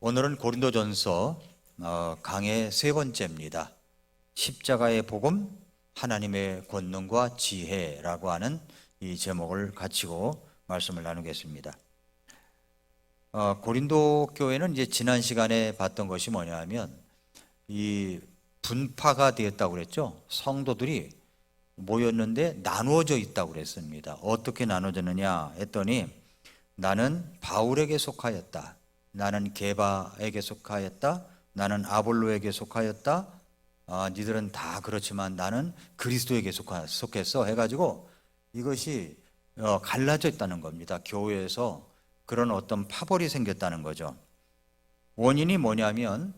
오늘은 고린도전서 강의 세 번째입니다. 십자가의 복음, 하나님의 권능과 지혜라고 하는 이 제목을 가지고 말씀을 나누겠습니다. 고린도 교회는 이제 지난 시간에 봤던 것이 뭐냐면 이 분파가 되었다고 그랬죠. 성도들이 모였는데 나누어져 있다고 그랬습니다. 어떻게 나눠졌느냐 했더니 나는 바울에게 속하였다. 나는 게바에게 속하였다. 나는 아볼로에게 속하였다. 니들은 다 그렇지만 나는 그리스도에게 속했어 해가지고 이것이 갈라져 있다는 겁니다. 교회에서 그런 어떤 파벌이 생겼다는 거죠. 원인이 뭐냐면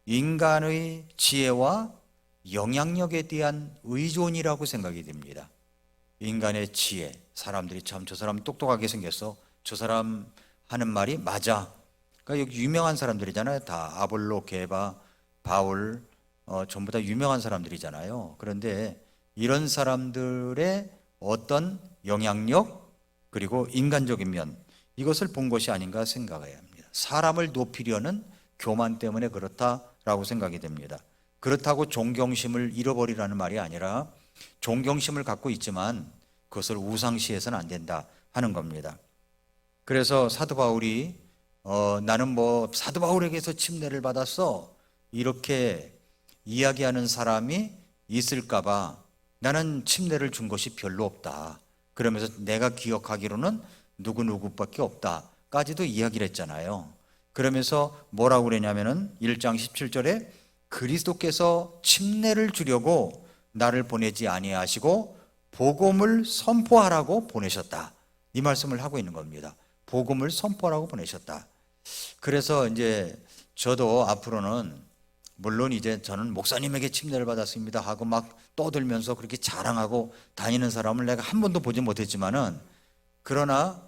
인간의 지혜와 영향력에 대한 의존이라고 생각이 됩니다. 인간의 지혜, 사람들이 참 저 사람 똑똑하게 생겼어, 저 사람 하는 말이 맞아. 그러니까 여기 유명한 사람들이잖아요. 다 아볼로, 게바, 바울 전부 다 유명한 사람들이잖아요. 그런데 이런 사람들의 어떤 영향력 그리고 인간적인 면, 이것을 본 것이 아닌가 생각해야 합니다. 사람을 높이려는 교만 때문에 그렇다라고 생각이 됩니다. 그렇다고 존경심을 잃어버리라는 말이 아니라 존경심을 갖고 있지만 그것을 우상시해서는 안 된다 하는 겁니다. 그래서 사도 바울이 나는 사도 바울에게서 침례를 받았어 이렇게 이야기하는 사람이 있을까봐 나는 침례를 준 것이 별로 없다. 그러면서 내가 기억하기로는 누구누구밖에 없다까지도 이야기를 했잖아요. 그러면서 뭐라고 그랬냐면은 1장 17절에 그리스도께서 침례를 주려고 나를 보내지 아니하시고 복음을 선포하라고 보내셨다. 이 말씀을 하고 있는 겁니다. 복음을 선포하라고 보내셨다. 그래서 이제 저도 앞으로는 물론 이제 저는 목사님에게 침례를 받았습니다 하고 막 떠들면서 그렇게 자랑하고 다니는 사람을 내가 한 번도 보지 못했지만은 그러나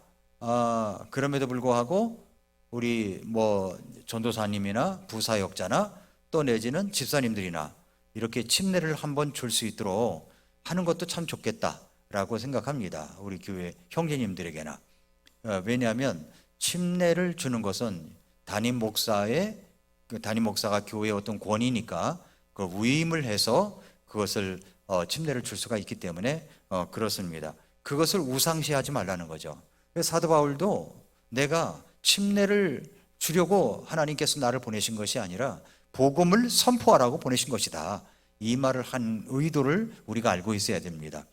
그럼에도 불구하고 우리 전도사님이나 부사역자나 또 내지는 집사님들이나 이렇게 침례를 한번 줄 수 있도록 하는 것도 참 좋겠다라고 생각합니다. 우리 교회 형제님들에게나. 왜냐하면 침례를 주는 것은 담임 목사가 교회의 어떤 권위니까 그 위임을 해서 그것을 침례를 줄 수가 있기 때문에 그렇습니다. 그것을 우상시하지 말라는 거죠. 사도 바울도 내가 침례를 주려고 하나님께서 나를 보내신 것이 아니라 복음을 선포하라고 보내신 것이다. 이 말을 한 의도를 우리가 알고 있어야 됩니다.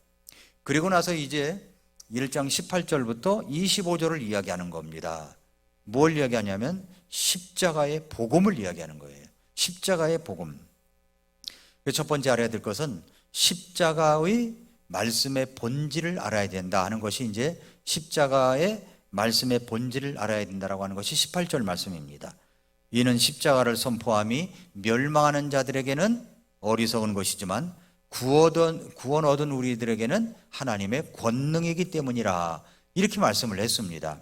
그리고 나서 이제 1장 18절부터 25절을 이야기하는 겁니다. 뭘 이야기하냐면 십자가의 복음을 이야기하는 거예요. 십자가의 복음. 첫 번째 알아야 될 것은 십자가의 말씀의 본질을 알아야 된다 하는 것이 이제 십자가의 말씀의 본질을 알아야 된다라고 하는 것이 18절 말씀입니다. 이는 십자가를 선포함이 멸망하는 자들에게는 어리석은 것이지만 구원 얻은 우리들에게는 하나님의 권능이기 때문이라 이렇게 말씀을 했습니다.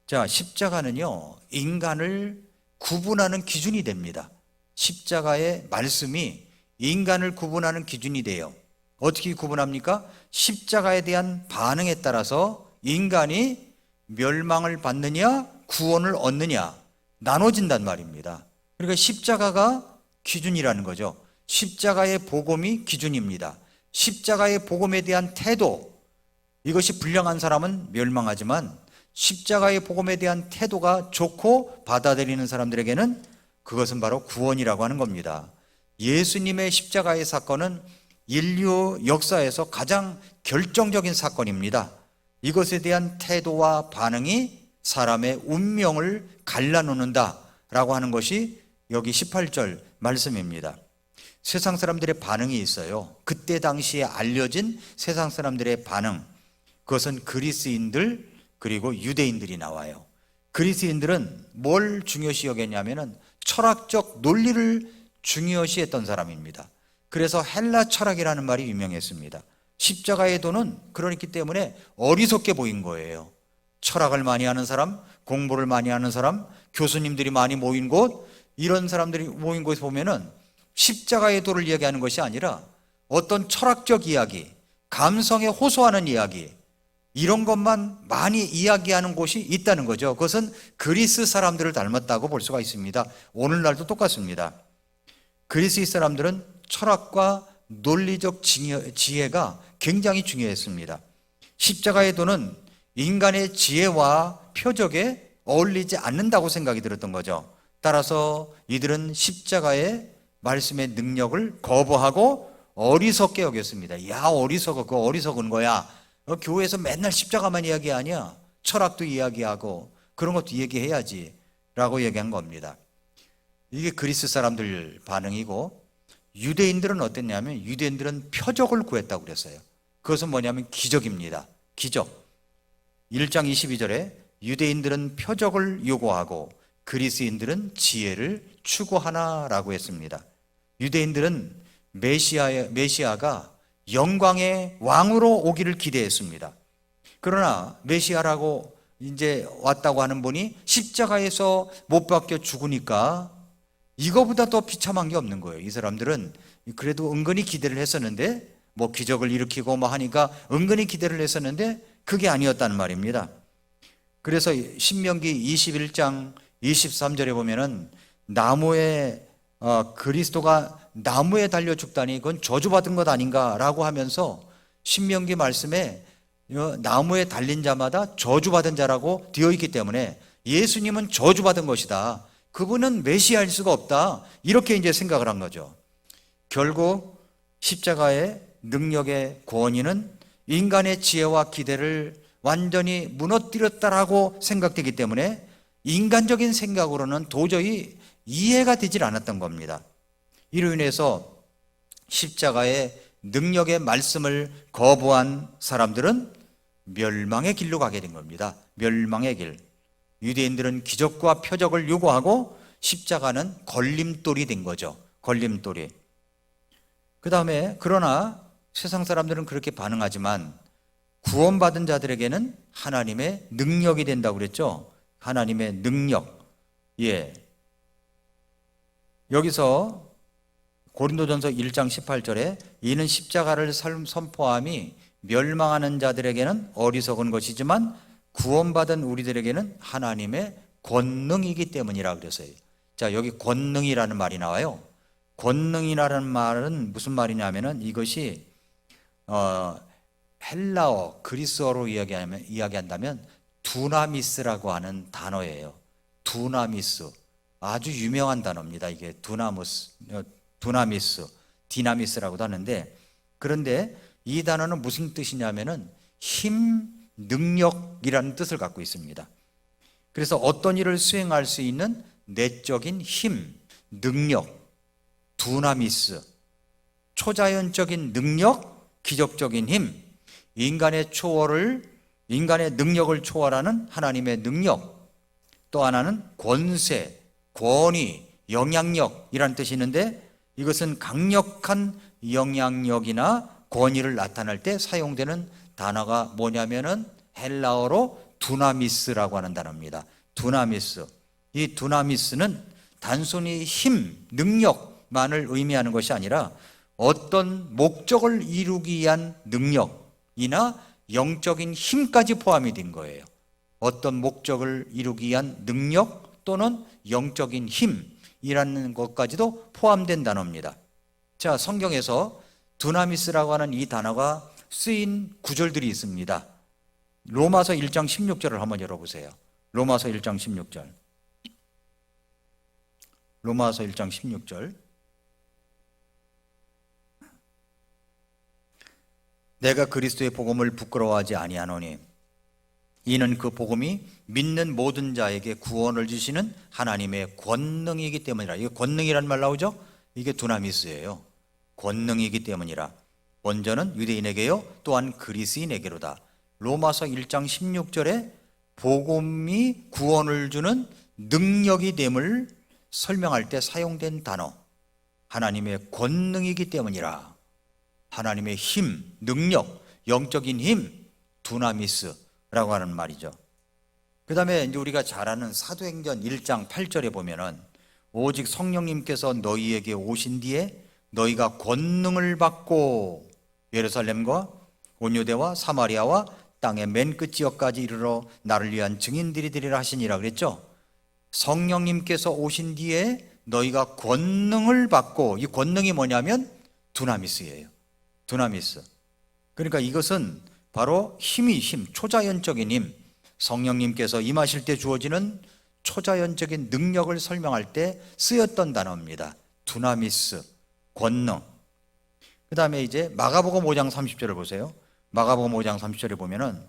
자, 십자가는요 인간을 구분하는 기준이 됩니다. 십자가의 말씀이 인간을 구분하는 기준이 돼요. 어떻게 구분합니까? 십자가에 대한 반응에 따라서 인간이 멸망을 받느냐 구원을 얻느냐 나눠진단 말입니다. 그러니까 십자가가 기준이라는 거죠. 십자가의 복음이 기준입니다. 십자가의 복음에 대한 태도, 이것이 불량한 사람은 멸망하지만 십자가의 복음에 대한 태도가 좋고 받아들이는 사람들에게는 그것은 바로 구원이라고 하는 겁니다. 예수님의 십자가의 사건은 인류 역사에서 가장 결정적인 사건입니다. 이것에 대한 태도와 반응이 사람의 운명을 갈라놓는다라고 하는 것이 여기 18절 말씀입니다. 세상 사람들의 반응이 있어요. 그때 당시에 알려진 세상 사람들의 반응, 그것은 그리스인들 그리고 유대인들이 나와요. 그리스인들은 뭘 중요시 여겼냐면은 철학적 논리를 중요시 했던 사람입니다. 그래서 헬라 철학이라는 말이 유명했습니다. 십자가의 도는 그렇기 때문에 어리석게 보인 거예요. 철학을 많이 하는 사람, 공부를 많이 하는 사람, 교수님들이 많이 모인 곳, 이런 사람들이 모인 곳에 보면은 십자가의 도를 이야기하는 것이 아니라 어떤 철학적 이야기, 감성에 호소하는 이야기, 이런 것만 많이 이야기하는 곳이 있다는 거죠. 그것은 그리스 사람들을 닮았다고 볼 수가 있습니다. 오늘날도 똑같습니다. 그리스 사람들은 철학과 논리적 지혜가 굉장히 중요했습니다. 십자가의 도는 인간의 지혜와 표적에 어울리지 않는다고 생각이 들었던 거죠. 따라서 이들은 십자가의 말씀의 능력을 거부하고 어리석게 여겼습니다. 야, 어리석어. 그거 어리석은 거야. 교회에서 맨날 십자가만 이야기하냐? 철학도 이야기하고 그런 것도 얘기해야지 라고 얘기한 겁니다. 이게 그리스 사람들 반응이고, 유대인들은 어땠냐면 유대인들은 표적을 구했다고 그랬어요. 그것은 뭐냐면 기적입니다. 기적. 1장 22절에 유대인들은 표적을 요구하고 그리스인들은 지혜를 추구하나라고 했습니다. 유대인들은 메시아가 영광의 왕으로 오기를 기대했습니다. 그러나 메시아라고 이제 왔다고 하는 분이 십자가에서 못 박혀 죽으니까 이거보다 더 비참한 게 없는 거예요. 이 사람들은 그래도 은근히 기대를 했었는데, 뭐 기적을 일으키고 뭐 하니까 은근히 기대를 했었는데 그게 아니었다는 말입니다. 그래서 신명기 21장 23절에 보면은 나무에 그리스도가 나무에 달려 죽다니 그건 저주받은 것 아닌가라고 하면서 신명기 말씀에 나무에 달린 자마다 저주받은 자라고 되어 있기 때문에 예수님은 저주받은 것이다. 그분은 메시아일 수가 없다. 이렇게 이제 생각을 한 거죠. 결국 십자가의 능력의 권위는 인간의 지혜와 기대를 완전히 무너뜨렸다라고 생각되기 때문에 인간적인 생각으로는 도저히 이해가 되질 않았던 겁니다. 이로 인해서 십자가의 능력의 말씀을 거부한 사람들은 멸망의 길로 가게 된 겁니다. 멸망의 길. 유대인들은 기적과 표적을 요구하고 십자가는 걸림돌이 된 거죠. 걸림돌이. 그 다음에 그러나 세상 사람들은 그렇게 반응하지만 구원받은 자들에게는 하나님의 능력이 된다고 그랬죠. 하나님의 능력. 예. 여기서 고린도전서 1장 18절에 이는 십자가를 선포함이 멸망하는 자들에게는 어리석은 것이지만 구원받은 우리들에게는 하나님의 권능이기 때문이라 그랬어요. 자, 여기 권능이라는 말이 나와요. 권능이라는 말은 무슨 말이냐면은 이것이 헬라어, 그리스어로 이야기한다면 두나미스라고 하는 단어예요. 두나미스. 아주 유명한 단어입니다. 이게 두나미스, 디나미스라고도 하는데, 그런데 이 단어는 무슨 뜻이냐면은 힘, 능력이라는 뜻을 갖고 있습니다. 그래서 어떤 일을 수행할 수 있는 내적인 힘, 능력, 두나미스, 초자연적인 능력, 기적적인 힘, 인간의 능력을 초월하는 하나님의 능력, 또 하나는 권세, 권위, 영향력이라는 뜻이 있는데 이것은 강력한 영향력이나 권위를 나타낼 때 사용되는 단어가 뭐냐면은 헬라어로 두나미스라고 하는 단어입니다. 두나미스. 이 두나미스는 단순히 힘, 능력만을 의미하는 것이 아니라 어떤 목적을 이루기 위한 능력이나 영적인 힘까지 포함이 된 거예요. 어떤 목적을 이루기 위한 능력 또는 영적인 힘이라는 것까지도 포함된 단어입니다. 자, 성경에서 두나미스라고 하는 이 단어가 쓰인 구절들이 있습니다. 로마서 1장 16절을 한번 열어보세요. 로마서 1장 16절. 로마서 1장 16절. 내가 그리스도의 복음을 부끄러워하지 아니하노니 이는 그 복음이 믿는 모든 자에게 구원을 주시는 하나님의 권능이기 때문이라. 이게 권능이라는 말 나오죠? 이게 두나미스예요. 권능이기 때문이라. 먼저는 유대인에게요, 또한 그리스인에게로다. 로마서 1장 16절에 복음이 구원을 주는 능력이 됨을 설명할 때 사용된 단어, 하나님의 권능이기 때문이라. 하나님의 힘, 능력, 영적인 힘, 두나미스라고 하는 말이죠. 그 다음에 이제 우리가 잘 아는 사도행전 1장 8절에 보면은 오직 성령님께서 너희에게 오신 뒤에 너희가 권능을 받고 예루살렘과 온유대와 사마리아와 땅의 맨 끝 지역까지 이르러 나를 위한 증인들이 되리라 하시니라 그랬죠. 성령님께서 오신 뒤에 너희가 권능을 받고, 이 권능이 뭐냐면 두나미스예요. 두나미스. 그러니까 이것은 바로 힘, 초자연적인 힘, 성령님께서 임하실 때 주어지는 초자연적인 능력을 설명할 때 쓰였던 단어입니다. 두나미스, 권능. 그 다음에 이제 마가복음 5장 30절을 보세요. 마가복음 5장 30절에 보면은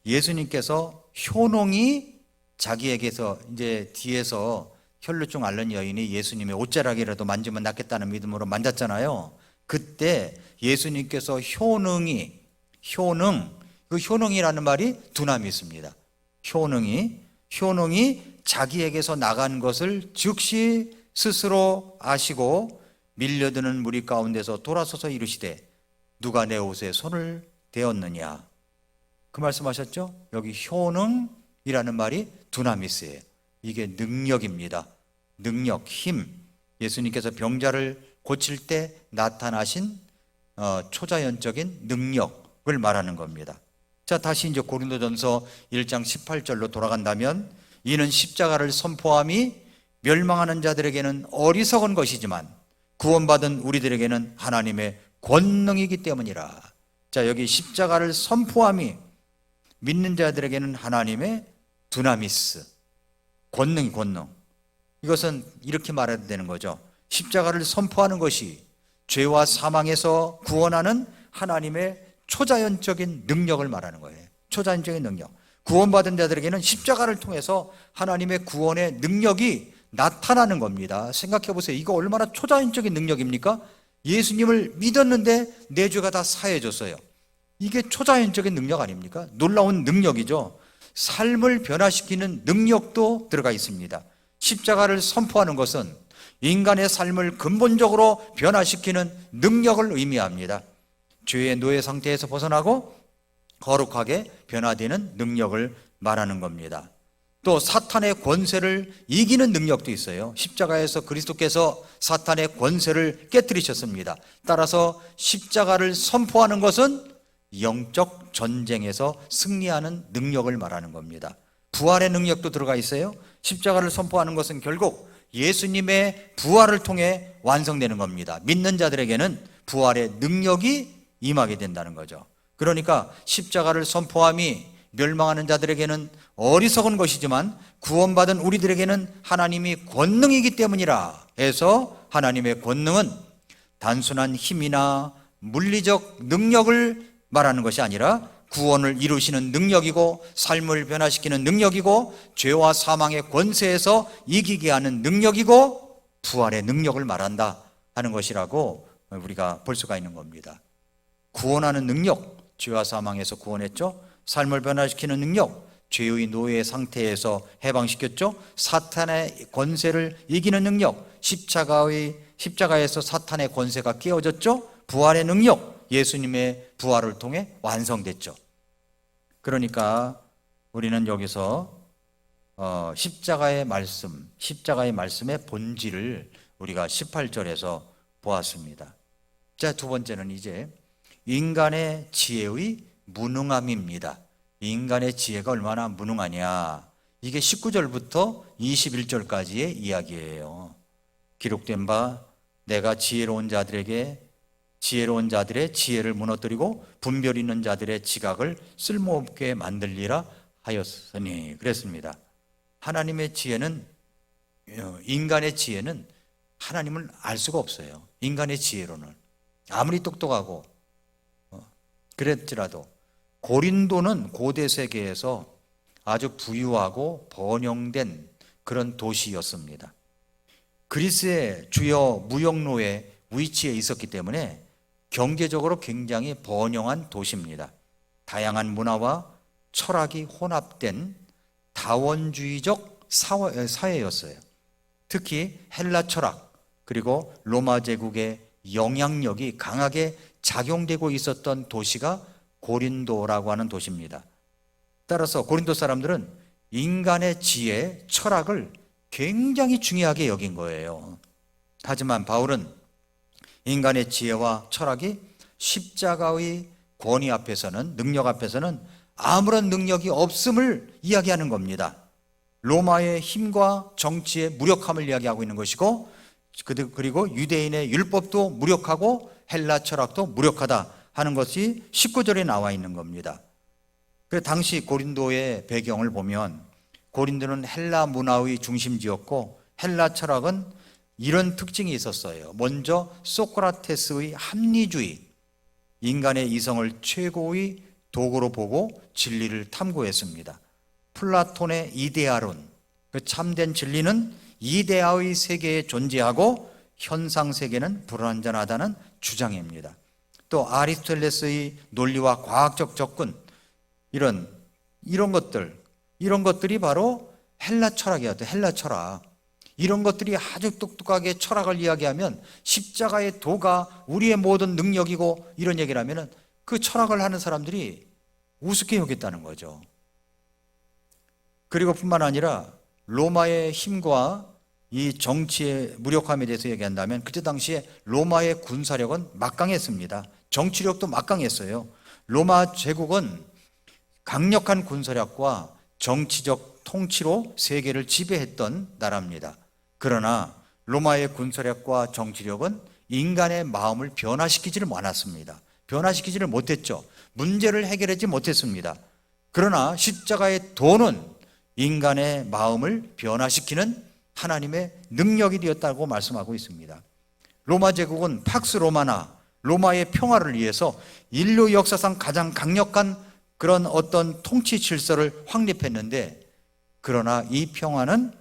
예수님께서 효능이 자기에게서 이제 뒤에서 혈루증 앓는 여인이 예수님의 옷자락이라도 만지면 낫겠다는 믿음으로 만졌잖아요. 그때 예수님께서 그 효능이라는 말이 두나미스입니다. 효능이 자기에게서 나간 것을 즉시 스스로 아시고 밀려드는 무리 가운데서 돌아서서 이르시되 누가 내 옷에 손을 대었느냐. 그 말씀하셨죠? 여기 효능이라는 말이 두나미스예요. 이게 능력입니다. 능력, 힘. 예수님께서 병자를 고칠 때 나타나신 초자연적인 능력을 말하는 겁니다. 자, 다시 이제 고린도전서 1장 18절로 돌아간다면 이는 십자가를 선포함이 멸망하는 자들에게는 어리석은 것이지만 구원받은 우리들에게는 하나님의 권능이기 때문이라. 자, 여기 십자가를 선포함이 믿는 자들에게는 하나님의 두나미스, 권능. 이것은 이렇게 말해야 되는 거죠. 십자가를 선포하는 것이 죄와 사망에서 구원하는 하나님의 초자연적인 능력을 말하는 거예요. 초자연적인 능력. 구원받은 자들에게는 십자가를 통해서 하나님의 구원의 능력이 나타나는 겁니다. 생각해 보세요. 이거 얼마나 초자연적인 능력입니까? 예수님을 믿었는데 내 죄가 다 사해졌어요. 이게 초자연적인 능력 아닙니까? 놀라운 능력이죠. 삶을 변화시키는 능력도 들어가 있습니다. 십자가를 선포하는 것은 인간의 삶을 근본적으로 변화시키는 능력을 의미합니다. 죄의 노예 상태에서 벗어나고 거룩하게 변화되는 능력을 말하는 겁니다. 또 사탄의 권세를 이기는 능력도 있어요. 십자가에서 그리스도께서 사탄의 권세를 깨뜨리셨습니다. 따라서 십자가를 선포하는 것은 영적 전쟁에서 승리하는 능력을 말하는 겁니다. 부활의 능력도 들어가 있어요. 십자가를 선포하는 것은 결국 예수님의 부활을 통해 완성되는 겁니다. 믿는 자들에게는 부활의 능력이 임하게 된다는 거죠. 그러니까 십자가를 선포함이 멸망하는 자들에게는 어리석은 것이지만 구원받은 우리들에게는 하나님이 권능이기 때문이라 해서 하나님의 권능은 단순한 힘이나 물리적 능력을 말하는 것이 아니라 구원을 이루시는 능력이고 삶을 변화시키는 능력이고 죄와 사망의 권세에서 이기게 하는 능력이고 부활의 능력을 말한다 하는 것이라고 우리가 볼 수가 있는 겁니다. 구원하는 능력, 죄와 사망에서 구원했죠. 삶을 변화시키는 능력, 죄의 노예 상태에서 해방시켰죠. 사탄의 권세를 이기는 능력, 십자가에서 사탄의 권세가 깨어졌죠. 부활의 능력, 예수님의 부활을 통해 완성됐죠. 그러니까 우리는 여기서 십자가의 말씀의 본질을 우리가 18절에서 보았습니다. 자, 두 번째는 이제 인간의 지혜의 무능함입니다. 인간의 지혜가 얼마나 무능하냐. 이게 19절부터 21절까지의 이야기예요. 기록된 바 내가 지혜로운 자들의 지혜를 무너뜨리고 분별 있는 자들의 지각을 쓸모없게 만들리라 하였으니 그랬습니다. 하나님의 지혜는, 인간의 지혜는 하나님을 알 수가 없어요. 인간의 지혜로는 아무리 똑똑하고 그랬지라도 고린도는 고대 세계에서 아주 부유하고 번영된 그런 도시였습니다. 그리스의 주요 무역로에 위치해 있었기 때문에 경제적으로 굉장히 번영한 도시입니다. 다양한 문화와 철학이 혼합된 다원주의적 사회였어요. 특히 헬라 철학 그리고 로마 제국의 영향력이 강하게 작용되고 있었던 도시가 고린도라고 하는 도시입니다. 따라서 고린도 사람들은 인간의 지혜, 철학을 굉장히 중요하게 여긴 거예요. 하지만 바울은 인간의 지혜와 철학이 십자가의 권위 앞에서는, 능력 앞에서는 아무런 능력이 없음을 이야기하는 겁니다. 로마의 힘과 정치의 무력함을 이야기하고 있는 것이고, 그리고 유대인의 율법도 무력하고 헬라 철학도 무력하다 하는 것이 19절에 나와 있는 겁니다. 그 당시 고린도의 배경을 보면 고린도는 헬라 문화의 중심지였고 헬라 철학은 이런 특징이 있었어요. 먼저 소크라테스의 합리주의, 인간의 이성을 최고의 도구로 보고 진리를 탐구했습니다. 플라톤의 이데아론, 그 참된 진리는 이데아의 세계에 존재하고 현상 세계는 불완전하다는 주장입니다. 또 아리스토텔레스의 논리와 과학적 접근, 이런 것들이 바로 헬라 철학이었대요. 헬라 철학. 이런 것들이 아주 똑똑하게 철학을 이야기하면 십자가의 도가 우리의 모든 능력이고 이런 얘기를 하면은 그 철학을 하는 사람들이 우습게 여겼다는 거죠. 그리고 뿐만 아니라 로마의 힘과 이 정치의 무력함에 대해서 얘기한다면 그때 당시에 로마의 군사력은 막강했습니다. 정치력도 막강했어요. 로마 제국은 강력한 군사력과 정치적 통치로 세계를 지배했던 나라입니다. 그러나 로마의 군사력과 정치력은 인간의 마음을 변화시키지를 않았습니다. 변화시키지를 못했죠. 문제를 해결하지 못했습니다. 그러나 십자가의 도는 인간의 마음을 변화시키는 하나님의 능력이 되었다고 말씀하고 있습니다. 로마 제국은 팍스 로마나 로마의 평화를 위해서 인류 역사상 가장 강력한 그런 어떤 통치 질서를 확립했는데, 그러나 이 평화는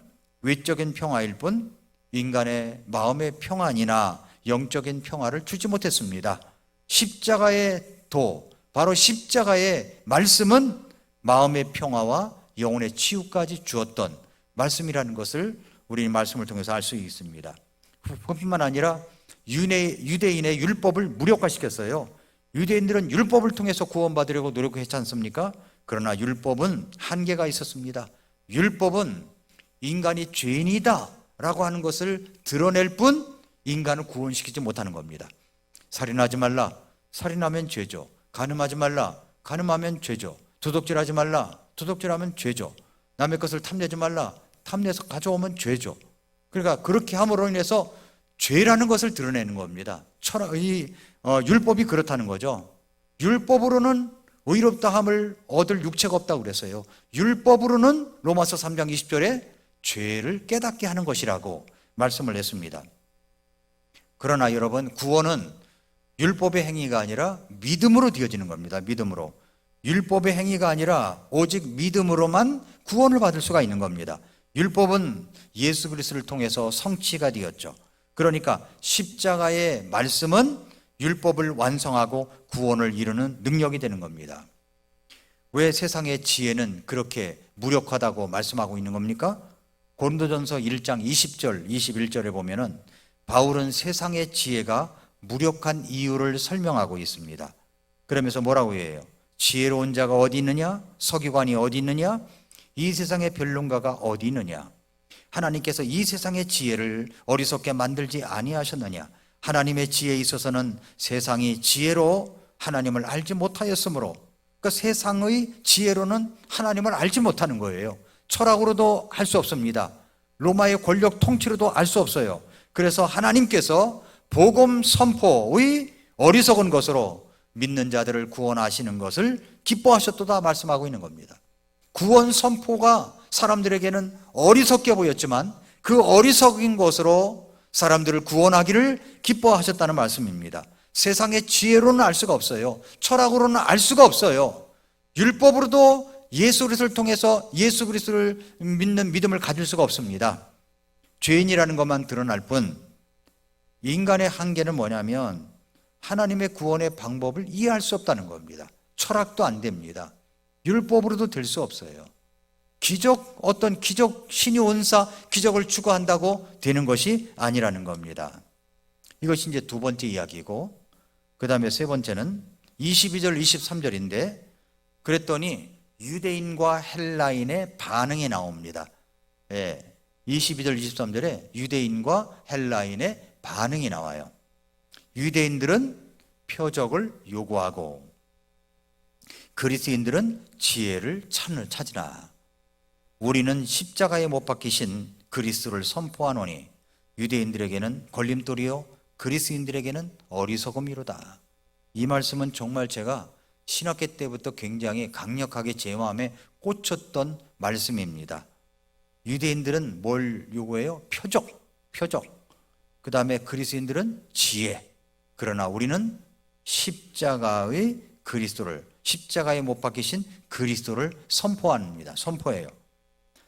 외적인 평화일 뿐 인간의 마음의 평안이나 영적인 평화를 주지 못했습니다. 십자가의 도, 바로 십자가의 말씀은 마음의 평화와 영혼의 치유까지 주었던 말씀이라는 것을 우리 말씀을 통해서 알 수 있습니다. 그뿐만 아니라 유대인의 율법을 무력화시켰어요. 유대인들은 율법을 통해서 구원받으려고 노력했지 않습니까? 그러나 율법은 한계가 있었습니다. 율법은 인간이 죄인이다 라고 하는 것을 드러낼 뿐 인간을 구원시키지 못하는 겁니다. 살인하지 말라, 살인하면 죄죠. 간음하지 말라, 간음하면 죄죠. 도둑질하지 말라, 도둑질하면 죄죠. 남의 것을 탐내지 말라, 탐내서 가져오면 죄죠. 그러니까 그렇게 함으로 인해서 죄라는 것을 드러내는 겁니다. 율법이 그렇다는 거죠. 율법으로는 의롭다함을 얻을 육체가 없다고 그랬어요. 율법으로는 로마서 3장 20절에 죄를 깨닫게 하는 것이라고 말씀을 했습니다. 그러나 여러분, 구원은 율법의 행위가 아니라 믿음으로 되어지는 겁니다. 믿음으로. 율법의 행위가 아니라 오직 믿음으로만 구원을 받을 수가 있는 겁니다. 율법은 예수 그리스도를 통해서 성취가 되었죠. 그러니까 십자가의 말씀은 율법을 완성하고 구원을 이루는 능력이 되는 겁니다. 왜 세상의 지혜는 그렇게 무력하다고 말씀하고 있는 겁니까? 고린도전서 1장 20절, 21절에 보면은 바울은 세상의 지혜가 무력한 이유를 설명하고 있습니다. 그러면서 뭐라고 해요? 지혜로운 자가 어디 있느냐? 서기관이 어디 있느냐? 이 세상의 변론가가 어디 있느냐? 하나님께서 이 세상의 지혜를 어리석게 만들지 아니하셨느냐? 하나님의 지혜에 있어서는 세상이 지혜로 하나님을 알지 못하였으므로, 그러니까 세상의 지혜로는 하나님을 알지 못하는 거예요. 철학으로도 할 수 없습니다. 로마의 권력 통치로도 알 수 없어요. 그래서 하나님께서 복음 선포의 어리석은 것으로 믿는 자들을 구원하시는 것을 기뻐하셨도다 말씀하고 있는 겁니다. 구원 선포가 사람들에게는 어리석게 보였지만 그 어리석인 것으로 사람들을 구원하기를 기뻐하셨다는 말씀입니다. 세상의 지혜로는 알 수가 없어요. 철학으로는 알 수가 없어요. 율법으로도 예수 그리스도를 통해서 예수 그리스도를 믿는 믿음을 가질 수가 없습니다. 죄인이라는 것만 드러날 뿐 인간의 한계는 뭐냐면 하나님의 구원의 방법을 이해할 수 없다는 겁니다. 철학도 안 됩니다. 율법으로도 될 수 없어요. 어떤 기적, 신이 온사 기적을 추구한다고 되는 것이 아니라는 겁니다. 이것이 이제 두 번째 이야기고, 그 다음에 세 번째는 22절, 23절인데, 그랬더니 유대인과 헬라인의 반응이 나옵니다. 22절, 23절에 유대인과 헬라인의 반응이 나와요. 유대인들은 표적을 요구하고 그리스인들은 지혜를 찾으나 우리는 십자가에 못 박히신 그리스도를 선포하노니 유대인들에게는 걸림돌이요 그리스인들에게는 어리석음이로다. 이 말씀은 정말 제가 신학교 때부터 굉장히 강력하게 제 마음에 꽂혔던 말씀입니다. 유대인들은 뭘 요구해요? 표적. 그 다음에 그리스인들은 지혜. 그러나 우리는 십자가의 그리스도를, 십자가에 못 박히신 그리스도를 선포합니다. 선포해요.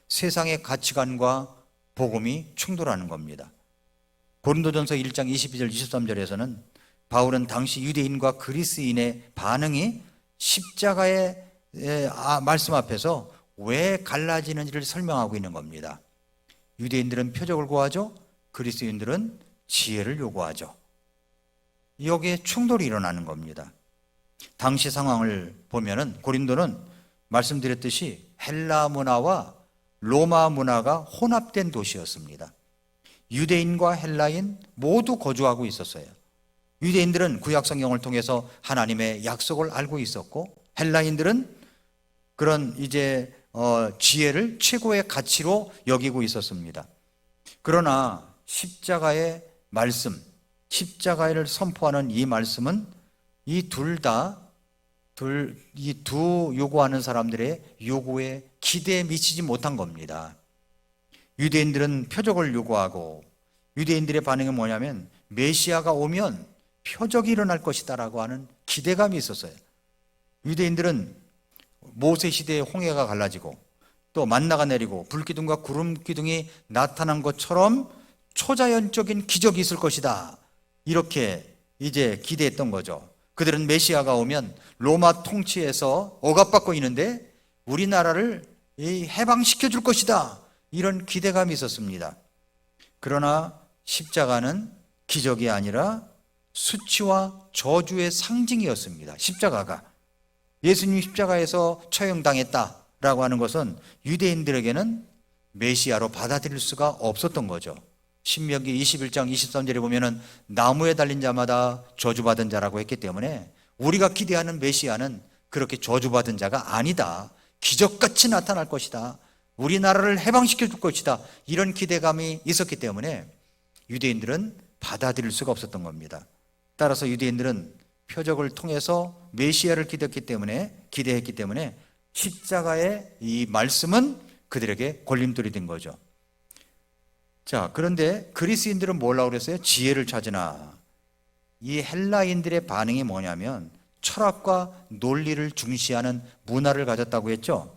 세상의 가치관과 복음이 충돌하는 겁니다. 고린도전서 1장 22절 23절에서는 바울은 당시 유대인과 그리스인의 반응이 십자가의 말씀 앞에서 왜 갈라지는지를 설명하고 있는 겁니다. 유대인들은 표적을 구하죠. 그리스인들은 지혜를 요구하죠. 여기에 충돌이 일어나는 겁니다. 당시 상황을 보면은 고린도는 말씀드렸듯이 헬라 문화와 로마 문화가 혼합된 도시였습니다. 유대인과 헬라인 모두 거주하고 있었어요. 유대인들은 구약 성경을 통해서 하나님의 약속을 알고 있었고, 헬라인들은 그런 지혜를 최고의 가치로 여기고 있었습니다. 그러나 십자가의 말씀, 십자가를 선포하는 이 말씀은 이 두 요구하는 사람들의 요구에 기대에 미치지 못한 겁니다. 유대인들은 표적을 요구하고, 유대인들의 반응은 뭐냐면 메시아가 오면 표적이 일어날 것이다라고 하는 기대감이 있었어요. 유대인들은 모세 시대의 홍해가 갈라지고 또 만나가 내리고 불기둥과 구름 기둥이 나타난 것처럼 초자연적인 기적이 있을 것이다, 이렇게 기대했던 거죠. 그들은 메시아가 오면 로마 통치에서 억압받고 있는데 우리나라를 해방시켜 줄 것이다, 이런 기대감이 있었습니다. 그러나 십자가는 기적이 아니라 수치와 저주의 상징이었습니다. 십자가가, 예수님 십자가에서 처형당했다라고 하는 것은 유대인들에게는 메시아로 받아들일 수가 없었던 거죠. 신명기 21장 23절에 보면은 나무에 달린 자마다 저주받은 자라고 했기 때문에 우리가 기대하는 메시아는 그렇게 저주받은 자가 아니다, 기적같이 나타날 것이다, 우리나라를 해방시켜 줄 것이다, 이런 기대감이 있었기 때문에 유대인들은 받아들일 수가 없었던 겁니다. 따라서 유대인들은 표적을 통해서 메시아를 기대했기 때문에 십자가의 이 말씀은 그들에게 걸림돌이 된 거죠. 자, 그런데 그리스인들은 뭐라고 그랬어요? 지혜를 찾으나. 이 헬라인들의 반응이 뭐냐면 철학과 논리를 중시하는 문화를 가졌다고 했죠.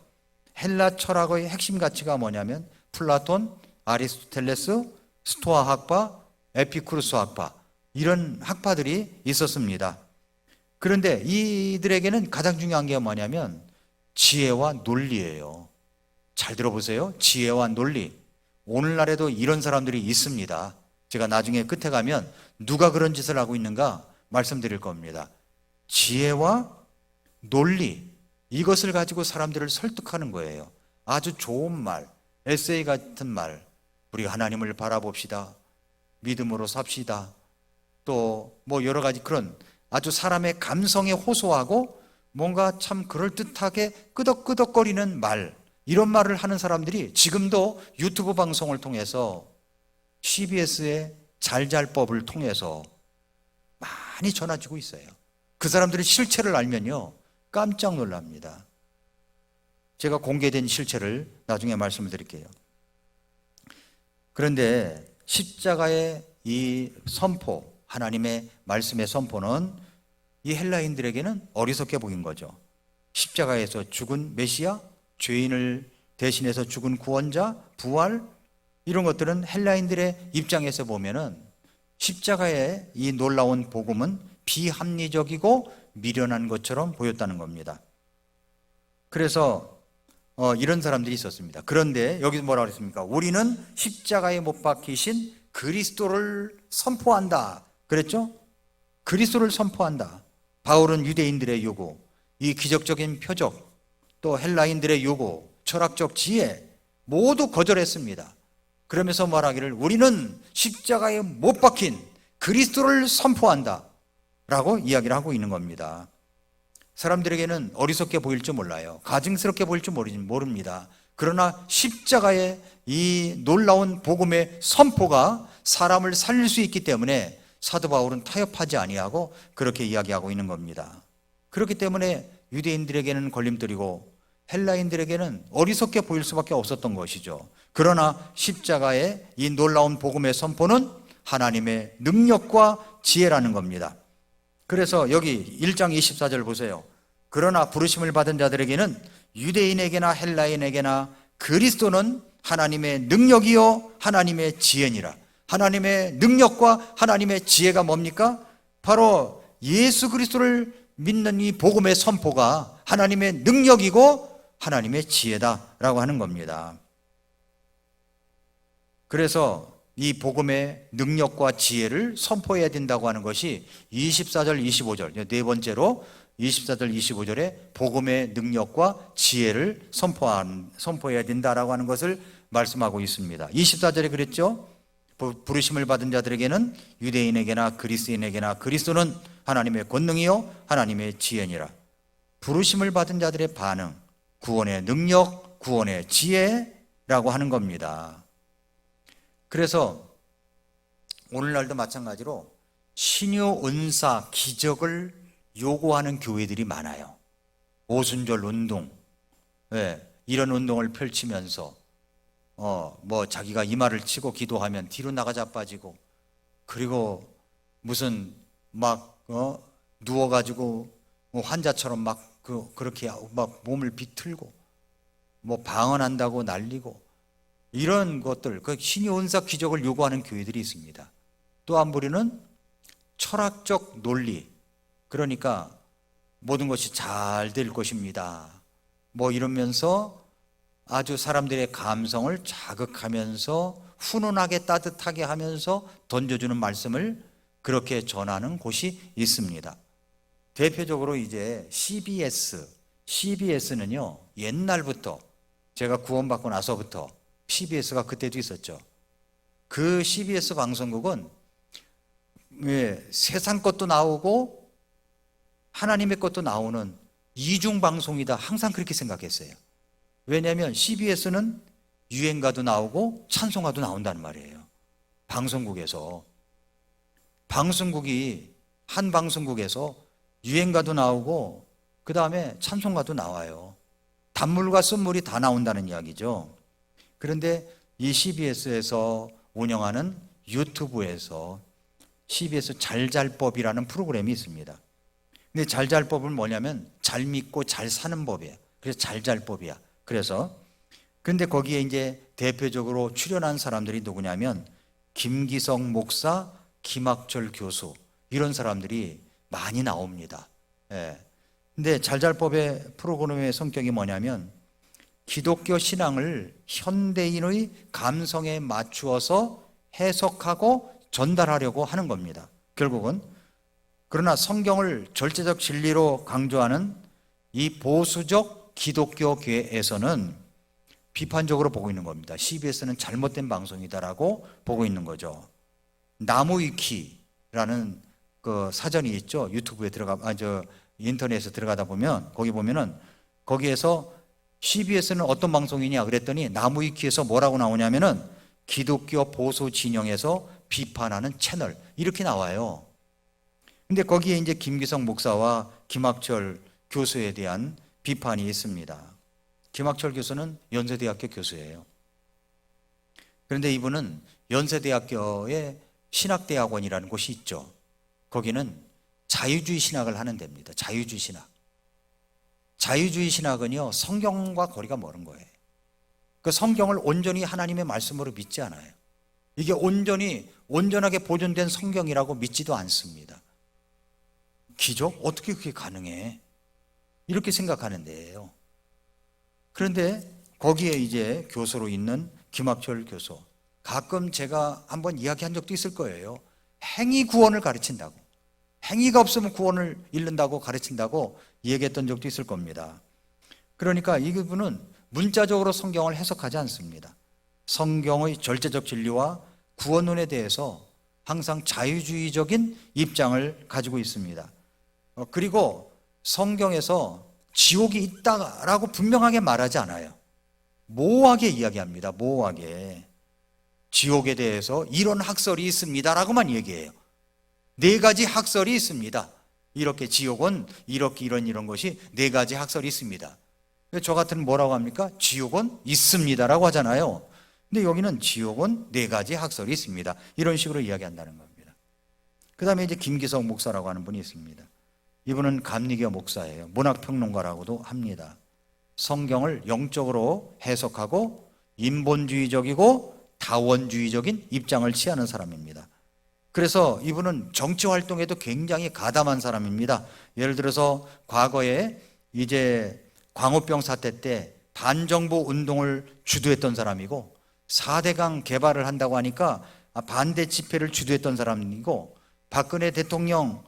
헬라 철학의 핵심 가치가 뭐냐면 플라톤, 아리스토텔레스, 스토아 학파, 에피쿠르스 학파, 이런 학파들이 있었습니다. 그런데 이들에게는 가장 중요한 게 뭐냐면 지혜와 논리예요. 잘 들어보세요. 지혜와 논리. 오늘날에도 이런 사람들이 있습니다. 제가 나중에 끝에 가면 누가 그런 짓을 하고 있는가 말씀드릴 겁니다. 지혜와 논리, 이것을 가지고 사람들을 설득하는 거예요. 아주 좋은 말, 에세이 같은 말, 우리 하나님을 바라봅시다, 믿음으로 삽시다, 또 여러 가지 그런 아주 사람의 감성에 호소하고 뭔가 참 그럴듯하게 끄덕끄덕거리는 말, 이런 말을 하는 사람들이 지금도 유튜브 방송을 통해서 CBS의 잘잘법을 통해서 많이 전해지고 있어요. 그 사람들의 실체를 알면요 깜짝 놀랍니다. 제가 공개된 실체를 나중에 말씀을 드릴게요. 그런데 십자가의 이 선포, 하나님의 말씀의 선포는 이 헬라인들에게는 어리석게 보인 거죠. 십자가에서 죽은 메시아, 죄인을 대신해서 죽은 구원자, 부활, 이런 것들은 헬라인들의 입장에서 보면은 십자가의 이 놀라운 복음은 비합리적이고 미련한 것처럼 보였다는 겁니다. 그래서 이런 사람들이 있었습니다. 그런데 여기서 뭐라고 했습니까? 우리는 십자가에 못 박히신 그리스도를 선포한다 그랬죠? 그리스도를 선포한다. 바울은 유대인들의 요구, 이 기적적인 표적, 또 헬라인들의 요구, 철학적 지혜 모두 거절했습니다. 그러면서 말하기를 우리는 십자가에 못 박힌 그리스도를 선포한다 라고 이야기를 하고 있는 겁니다. 사람들에게는 어리석게 보일 줄 몰라요. 가증스럽게 보일 줄 모릅니다. 그러나 십자가의 이 놀라운 복음의 선포가 사람을 살릴 수 있기 때문에 사도 바울은 타협하지 아니하고 그렇게 이야기하고 있는 겁니다. 그렇기 때문에 유대인들에게는 걸림돌이고 헬라인들에게는 어리석게 보일 수밖에 없었던 것이죠. 그러나 십자가의 이 놀라운 복음의 선포는 하나님의 능력과 지혜라는 겁니다. 그래서 여기 1장 24절 보세요. 그러나 부르심을 받은 자들에게는 유대인에게나 헬라인에게나 그리스도는 하나님의 능력이요 하나님의 지혜니라. 하나님의 능력과 하나님의 지혜가 뭡니까? 바로 예수 그리스도를 믿는 이 복음의 선포가 하나님의 능력이고 하나님의 지혜다라고 하는 겁니다. 그래서 이 복음의 능력과 지혜를 선포해야 된다고 하는 것이 24절, 25절, 네 번째로 24절, 25절에 복음의 능력과 지혜를 선포해야 된다라고 하는 것을 말씀하고 있습니다. 24절에 그랬죠? 부르심을 받은 자들에게는 유대인에게나 그리스인에게나 그리스도는 하나님의 권능이요 하나님의 지혜니라. 부르심을 받은 자들의 반응, 구원의 능력, 구원의 지혜라고 하는 겁니다. 그래서 오늘날도 마찬가지로 신유 은사 기적을 요구하는 교회들이 많아요. 오순절 운동, 이런 운동을 펼치면서 자기가 이마를 치고 기도하면 뒤로 나가 자빠지고, 그리고 무슨 누워가지고 환자처럼 그렇게 몸을 비틀고 방언한다고 난리고, 이런 것들, 그 신유 은사 기적을 요구하는 교회들이 있습니다. 또 한 부류는 철학적 논리, 그러니까 모든 것이 잘 될 것입니다 이러면서 아주 사람들의 감성을 자극하면서 훈훈하게 따뜻하게 하면서 던져주는 말씀을 그렇게 전하는 곳이 있습니다. 대표적으로 이제 CBS는요 옛날부터, 제가 구원받고 나서부터 CBS가 그때도 있었죠. 그 CBS 방송국은 세상 것도 나오고 하나님의 것도 나오는 이중 방송이다, 항상 그렇게 생각했어요. 왜냐하면 CBS는 유행가도 나오고 찬송가도 나온다는 말이에요. 방송국에서, 한 방송국에서 유행가도 나오고 그 다음에 찬송가도 나와요. 단물과 쓴물이 다 나온다는 이야기죠. 그런데 이 CBS에서 운영하는 유튜브에서 CBS 잘잘법이라는 프로그램이 있습니다. 근데 잘잘법은 뭐냐면 잘 믿고 잘 사는 법이에요. 그래서 잘잘법이야. 근데 거기에 이제 대표적으로 출연한 사람들이 누구냐면 김기성 목사, 김학철 교수, 이런 사람들이 많이 나옵니다. 근데 잘잘법의 프로그램의 성격이 뭐냐면 기독교 신앙을 현대인의 감성에 맞추어서 해석하고 전달하려고 하는 겁니다. 결국은. 그러나 성경을 절대적 진리로 강조하는 이 보수적 기독교계에서는 비판적으로 보고 있는 겁니다. CBS는 잘못된 방송이다라고 보고 있는 거죠. 나무위키라는 그 사전이 있죠. 유튜브에 인터넷에 들어가다 보면 거기 보면은 거기에서 CBS는 어떤 방송이냐 그랬더니 나무위키에서 뭐라고 나오냐면은 기독교 보수 진영에서 비판하는 채널, 이렇게 나와요. 근데 거기에 이제 김기성 목사와 김학철 교수에 대한 비판이 있습니다. 김학철 교수는 연세대학교 교수예요. 그런데 이분은 연세대학교에 신학대학원이라는 곳이 있죠. 거기는 자유주의 신학을 하는 데입니다. 자유주의 신학. 자유주의 신학은요, 성경과 거리가 멀은 거예요. 그 성경을 온전히 하나님의 말씀으로 믿지 않아요. 이게 온전하게 보존된 성경이라고 믿지도 않습니다. 기적? 어떻게 그게 가능해? 이렇게 생각하는 데예요. 그런데 거기에 이제 교수로 있는 김학철 교수, 가끔 제가 한번 이야기한 적도 있을 거예요. 행위 구원을 가르친다고, 행위가 없으면 구원을 잃는다고 가르친다고 얘기했던 적도 있을 겁니다. 그러니까 이분은 문자적으로 성경을 해석하지 않습니다. 성경의 절대적 진리와 구원론에 대해서 항상 자유주의적인 입장을 가지고 있습니다. 그리고 성경에서 지옥이 있다라고 분명하게 말하지 않아요. 모호하게 이야기합니다. 모호하게. 지옥에 대해서 이런 학설이 있습니다라고만 얘기해요. 4가지 학설이 있습니다. 이렇게 지옥은 이렇게 이런 것이 4가지 학설이 있습니다. 저 같은 뭐라고 합니까? 지옥은 있습니다라고 하잖아요. 근데 여기는 지옥은 4가지 학설이 있습니다. 이런 식으로 이야기한다는 겁니다. 그 다음에 이제 김기성 목사라고 하는 분이 있습니다. 이분은 감리교 목사예요. 문학평론가라고도 합니다. 성경을 영적으로 해석하고 인본주의적이고 다원주의적인 입장을 취하는 사람입니다. 그래서 이분은 정치 활동에도 굉장히 가담한 사람입니다. 예를 들어서 과거에 이제 광우병 사태 때 반정부 운동을 주도했던 사람이고 4대강 개발을 한다고 하니까 반대 집회를 주도했던 사람이고 박근혜 대통령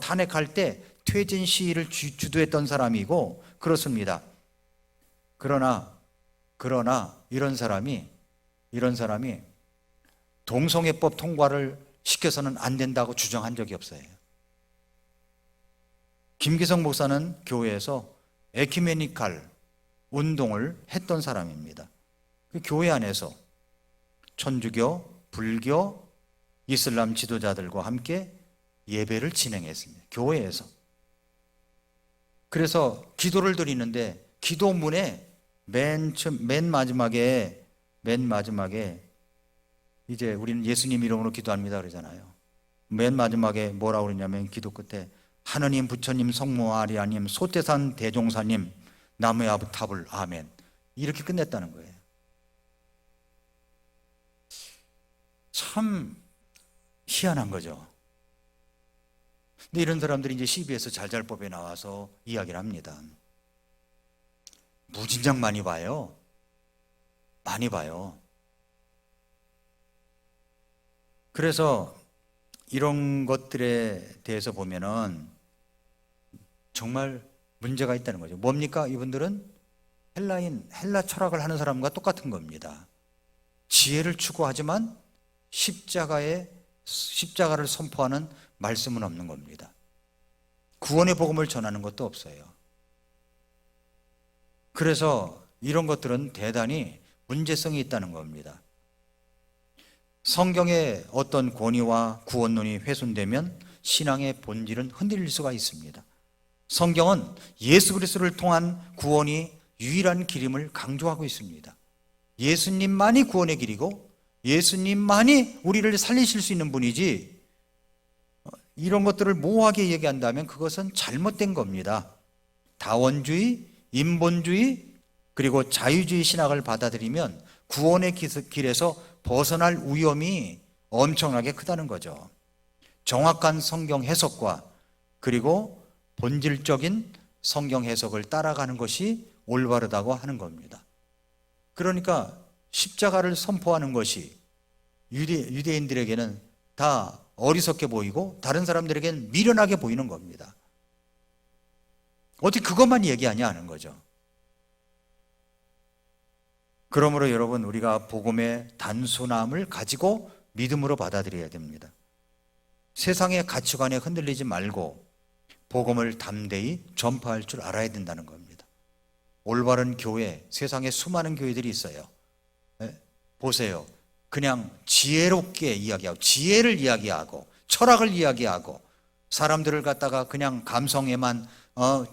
탄핵할 때 퇴진 시위를 주도했던 사람이고 그렇습니다. 그러나 이런 사람이 동성애법 통과를 시켜서는 안 된다고 주장한 적이 없어요. 김기성 목사는 교회에서 에큐메니칼 운동을 했던 사람입니다. 그 교회 안에서 천주교, 불교, 이슬람 지도자들과 함께 예배를 진행했습니다. 교회에서. 그래서 기도를 드리는데 기도문에 맨 마지막에 이제 우리는 예수님 이름으로 기도합니다 그러잖아요. 맨 마지막에 뭐라고 그러냐면 기도 끝에 하느님, 부처님, 성모 아리아님, 소태산 대종사님, 나무의 아부탑을 아멘. 이렇게 끝냈다는 거예요. 참 희한한 거죠. 근데 이런 사람들이 이제 CBS 잘잘법에 나와서 이야기를 합니다. 무진장 많이 봐요. 많이 봐요. 그래서 이런 것들에 대해서 보면은 정말 문제가 있다는 거죠. 뭡니까? 이분들은 헬라 철학을 하는 사람과 똑같은 겁니다. 지혜를 추구하지만 십자가를 선포하는 말씀은 없는 겁니다. 구원의 복음을 전하는 것도 없어요. 그래서 이런 것들은 대단히 문제성이 있다는 겁니다. 성경의 어떤 권위와 구원론이 훼손되면 신앙의 본질은 흔들릴 수가 있습니다. 성경은 예수 그리스도를 통한 구원이 유일한 길임을 강조하고 있습니다. 예수님만이 구원의 길이고 예수님만이 우리를 살리실 수 있는 분이지, 이런 것들을 모호하게 얘기한다면 그것은 잘못된 겁니다. 다원주의, 인본주의, 그리고 자유주의 신학을 받아들이면 구원의 길에서 벗어날 위험이 엄청나게 크다는 거죠. 정확한 성경 해석과 그리고 본질적인 성경 해석을 따라가는 것이 올바르다고 하는 겁니다. 그러니까 십자가를 선포하는 것이 유대인들에게는 다 어리석게 보이고 다른 사람들에게는 미련하게 보이는 겁니다. 어떻게 그것만 얘기하냐 하는 거죠. 그러므로 여러분, 우리가 복음의 단순함을 가지고 믿음으로 받아들여야 됩니다. 세상의 가치관에 흔들리지 말고 복음을 담대히 전파할 줄 알아야 된다는 겁니다. 올바른 교회, 세상에 수많은 교회들이 있어요. 보세요. 그냥 지혜롭게 이야기하고 지혜를 이야기하고 철학을 이야기하고 사람들을 갖다가 그냥 감성에만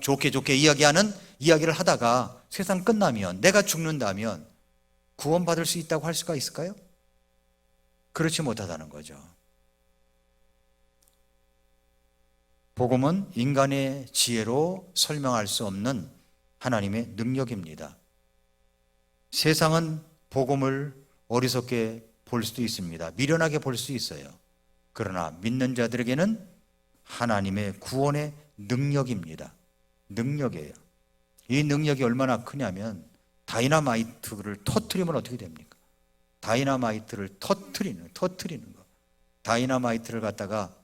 좋게 이야기하는 이야기를 하다가 세상 끝나면, 내가 죽는다면 구원받을 수 있다고 할 수가 있을까요? 그렇지 못하다는 거죠. 복음은 인간의 지혜로 설명할 수 없는 하나님의 능력입니다. 세상은 복음을 어리석게 볼 수도 있습니다. 미련하게 볼 수 있어요. 그러나 믿는 자들에게는 하나님의 구원의 능력입니다. 능력이에요. 이 능력이 얼마나 크냐면 다이너마이트를 터뜨리면 어떻게 됩니까? 다이너마이트를 터뜨리는 거. 다이너마이트를 갖다가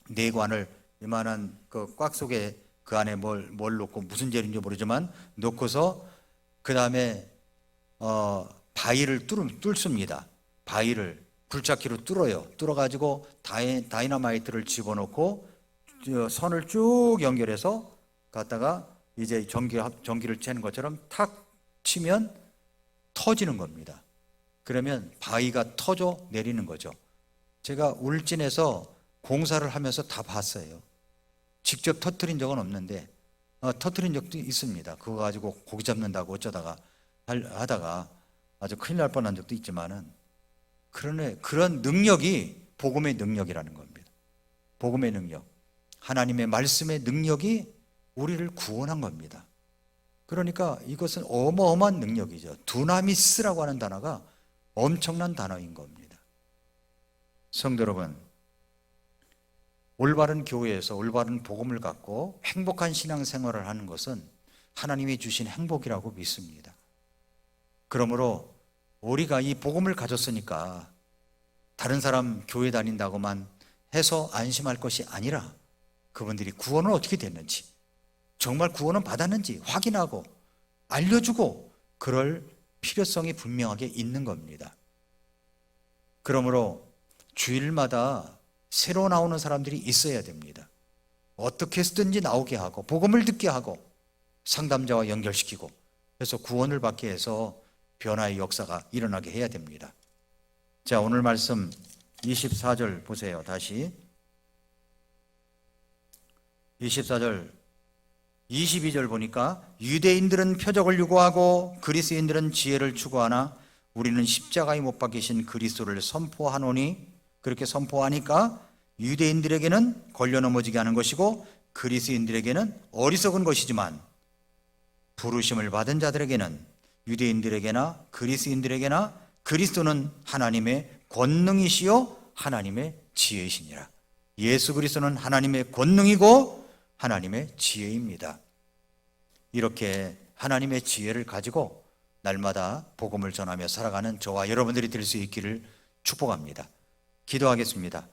내관을 이만한 그 꽉 속에 그 안에 뭘 넣고 무슨 재료인지 모르지만 넣고서 그 다음에 바위를 뚫습니다. 바위를 굴착기로 뚫어요. 뚫어가지고 다이너마이트를 집어넣고 선을 쭉 연결해서 갖다가 이제 전기를 채는 것처럼 탁 치면 터지는 겁니다. 그러면 바위가 터져 내리는 거죠. 제가 울진에서 공사를 하면서 다 봤어요. 직접 터뜨린 적은 없는데 터뜨린 적도 있습니다. 그거 가지고 고기 잡는다고 어쩌다가 하다가 아주 큰일 날 뻔한 적도 있지만은 그런 능력이 복음의 능력이라는 겁니다. 복음의 능력, 하나님의 말씀의 능력이 우리를 구원한 겁니다. 그러니까 이것은 어마어마한 능력이죠. 두나미스라고 하는 단어가 엄청난 단어인 겁니다. 성도 여러분, 올바른 교회에서 올바른 복음을 갖고 행복한 신앙생활을 하는 것은 하나님이 주신 행복이라고 믿습니다. 그러므로 우리가 이 복음을 가졌으니까 다른 사람 교회 다닌다고만 해서 안심할 것이 아니라 그분들이 구원은 어떻게 됐는지, 정말 구원은 받았는지 확인하고 알려주고 그럴 필요성이 분명하게 있는 겁니다. 그러므로 주일마다 새로 나오는 사람들이 있어야 됩니다. 어떻게 해서든지 나오게 하고 복음을 듣게 하고 상담자와 연결시키고 그래서 구원을 받게 해서 변화의 역사가 일어나게 해야 됩니다. 자, 오늘 말씀 24절 보세요. 다시 24절 22절 보니까 유대인들은 표적을 요구하고 그리스인들은 지혜를 추구하나 우리는 십자가에 못 박히신 그리스도를 선포하노니, 그렇게 선포하니까 유대인들에게는 걸려 넘어지게 하는 것이고 그리스인들에게는 어리석은 것이지만 부르심을 받은 자들에게는, 유대인들에게나 그리스인들에게나 그리스도는 하나님의 권능이시요 하나님의 지혜이시니라. 예수 그리스도는 하나님의 권능이고 하나님의 지혜입니다. 이렇게 하나님의 지혜를 가지고 날마다 복음을 전하며 살아가는 저와 여러분들이 될 수 있기를 축복합니다. 기도하겠습니다.